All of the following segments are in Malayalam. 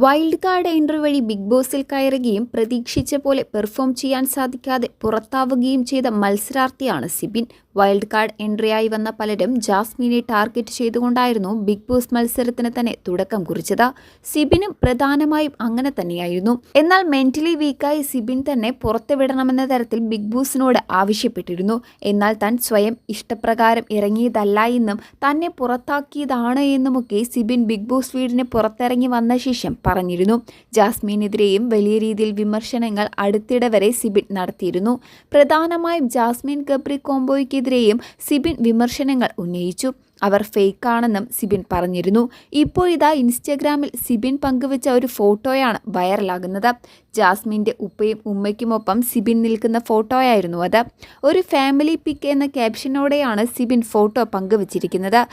വൈൽഡ് കാർഡ് എൻട്രി വഴി ബിഗ് ബോസിൽ കയറുകയും പ്രതീക്ഷിച്ച പോലെ പെർഫോം ചെയ്യാൻ സാധിക്കാതെ പുറത്താവുകയും ചെയ്ത മത്സരാർത്ഥിയാണ് സിബിൻ. വൈൽഡ് കാർഡ് എൻട്രിയായി വന്ന പലരും ജാസ്മിനെ ടാർഗറ്റ് ചെയ്തുകൊണ്ടായിരുന്നു ബിഗ് ബോസ് മത്സരത്തിന് തന്നെ തുടക്കം കുറിച്ചത്. സിബിനും പ്രധാനമായും അങ്ങനെ തന്നെയായിരുന്നു. എന്നാൽ മെന്റലി വീക്കായി സിബിൻ തന്നെ പുറത്തുവിടണമെന്ന തരത്തിൽ ബിഗ് ബോസിനോട് ആവശ്യപ്പെട്ടിരുന്നു. എന്നാൽ താൻ സ്വയം ഇഷ്ടപ്രകാരം ഇറങ്ങിയതല്ല എന്നും തന്നെ പുറത്താക്കിയതാണ് എന്നുമൊക്കെ സിബിൻ ബിഗ് ബോസ് വീടിന് പുറത്തിറങ്ങി വന്ന ശേഷം പറഞ്ഞിരുന്നു. ജാസ്മിനെതിരെയും വലിയ രീതിയിൽ വിമർശനങ്ങൾ അടുത്തിടെ വരെ സിബിൻ നടത്തിയിരുന്നു. പ്രധാനമായും ജാസ്മിൻ ഗബ്രി കോംബോയ്ക്കെതിരെയും സിബിൻ വിമർശനങ്ങൾ ഉന്നയിച്ചു. അവർ ഫേക്കാണെന്നും സിബിൻ പറഞ്ഞിരുന്നു. ഇപ്പോഴിതാ ഇൻസ്റ്റഗ്രാമിൽ സിബിൻ പങ്കുവച്ച ഒരു ഫോട്ടോയാണ് വൈറലാകുന്നത്. ജാസ്മിൻ്റെ ഉപ്പയും ഉമ്മയ്ക്കുമൊപ്പം സിബിൻ നിൽക്കുന്ന ഫോട്ടോയായിരുന്നു അത്. ഒരു ഫാമിലി പിക്ക് എന്ന ക്യാപ്ഷനോടെയാണ് സിബിൻ ഫോട്ടോ പങ്കുവച്ചിരിക്കുന്നത്.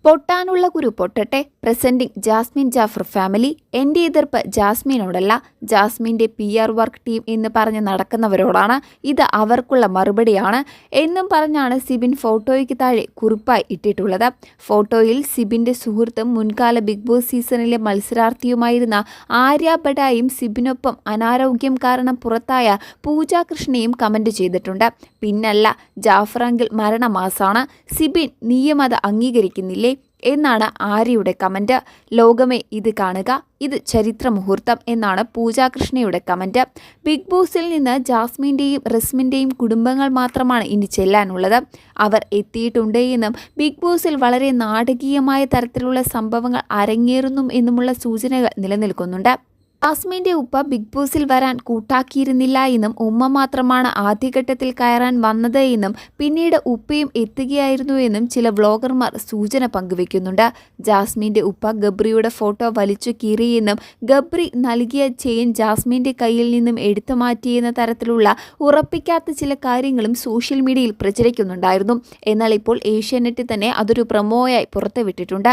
പൊട്ടാനുള്ള കുരു പൊട്ടട്ടെ, പ്രസന്റിംഗ് ജാസ്മിൻ ജാഫർ ഫാമിലി. എൻ്റെ എതിർപ്പ് ജാസ്മിനോടല്ല, ജാസ്മിൻ്റെ PR വർക്ക് ടീം എന്ന് പറഞ്ഞ് നടക്കുന്നവരോടാണ്. ഇത് അവർക്കുള്ള മറുപടിയാണ് എന്നും പറഞ്ഞാണ് സിബിൻ ഫോട്ടോയ്ക്ക് താഴെ കുറിപ്പായി ഇട്ടിട്ടുള്ളത്. ഫോട്ടോയിൽ സിബിൻ്റെ സുഹൃത്തും മുൻകാല ബിഗ് ബോസ് സീസണിലെ മത്സരാർത്ഥിയുമായിരുന്ന ആര്യ ബഡായും സിബിനൊപ്പം അനാരോഗ്യം കാരണം പുറത്തായ പൂജ കൃഷ്ണയും കമൻറ്റ് ചെയ്തിട്ടുണ്ട്. പിന്നല്ല, ജാഫർ അങ്കിൾ മരണമാസാണ്, സിബിൻ നീയും അത് അംഗീകരിക്കുന്നില്ലേ എന്നാണ് ആര്യയുടെ കമൻറ്റ്. ലോകമേ ഇത് കാണുക, ഇത് ചരിത്ര മുഹൂർത്തം എന്നാണ് പൂജ കൃഷ്ണയുടെ കമൻറ്റ്. ബിഗ് ബോസിൽ നിന്ന് ജാസ്മിൻ്റെയും റസ്മിൻ്റെയും കുടുംബങ്ങൾ മാത്രമാണ് ഇനി ചെല്ലാനുള്ളത്. അവർ എത്തിയിട്ടുണ്ട് എന്നും ബിഗ് ബോസിൽ വളരെ നാടകീയമായ തരത്തിലുള്ള സംഭവങ്ങൾ അരങ്ങേറുന്നു എന്നുമുള്ള സൂചനകൾ നിലനിൽക്കുന്നുണ്ട്. ജാസ്മിൻ്റെ ഉപ്പ ബിഗ് ബോസിൽ വരാൻ കൂട്ടാക്കിയിരുന്നില്ല എന്നും ഉമ്മ മാത്രമാണ് ആദ്യഘട്ടത്തിൽ കയറാൻ വന്നത് എന്നും പിന്നീട് ഉപ്പയും എത്തുകയായിരുന്നു എന്നും ചില വ്ളോഗർമാർ സൂചന പങ്കുവെക്കുന്നുണ്ട്. ജാസ്മിൻ്റെ ഉപ്പ ഗബ്രിയുടെ ഫോട്ടോ വലിച്ചു കീറിയെന്നും ഗബ്രി നൽകിയ ചെയിൻ ജാസ്മിൻ്റെ കയ്യിൽ നിന്നും എടുത്തു മാറ്റിയെന്ന തരത്തിലുള്ള ഉറപ്പിക്കാത്ത ചില കാര്യങ്ങളും സോഷ്യൽ മീഡിയയിൽ പ്രചരിക്കുന്നുണ്ടായിരുന്നു. എന്നാൽ ഇപ്പോൾ ഏഷ്യാനെറ്റ് തന്നെ അതൊരു പ്രൊമോയായി പുറത്തുവിട്ടിട്ടുണ്ട്.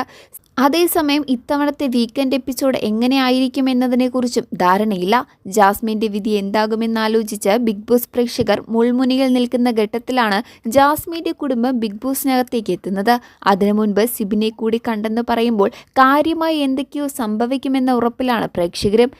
അതേസമയം ഇത്തവണത്തെ വീക്കെൻഡ് എപ്പിസോഡ് എങ്ങനെയായിരിക്കും എന്നതിനെക്കുറിച്ചും ധാരണയില്ല. ജാസ്മിൻ്റെ വിധി എന്താകുമെന്നാലോചിച്ച് ബിഗ് ബോസ് പ്രേക്ഷകർ മുൾമുനയിൽ നിൽക്കുന്ന ഘട്ടത്തിലാണ് ജാസ്മിൻ്റെ കുടുംബം ബിഗ് ബോസിനകത്തേക്ക് എത്തുന്നത്. അതിനു മുൻപ് സിബിനെ കൂടി കണ്ടെന്ന് പറയുമ്പോൾ കാര്യമായി എന്തൊക്കെയോ സംഭവിക്കുമെന്ന ഉറപ്പിലാണ് പ്രേക്ഷകരും.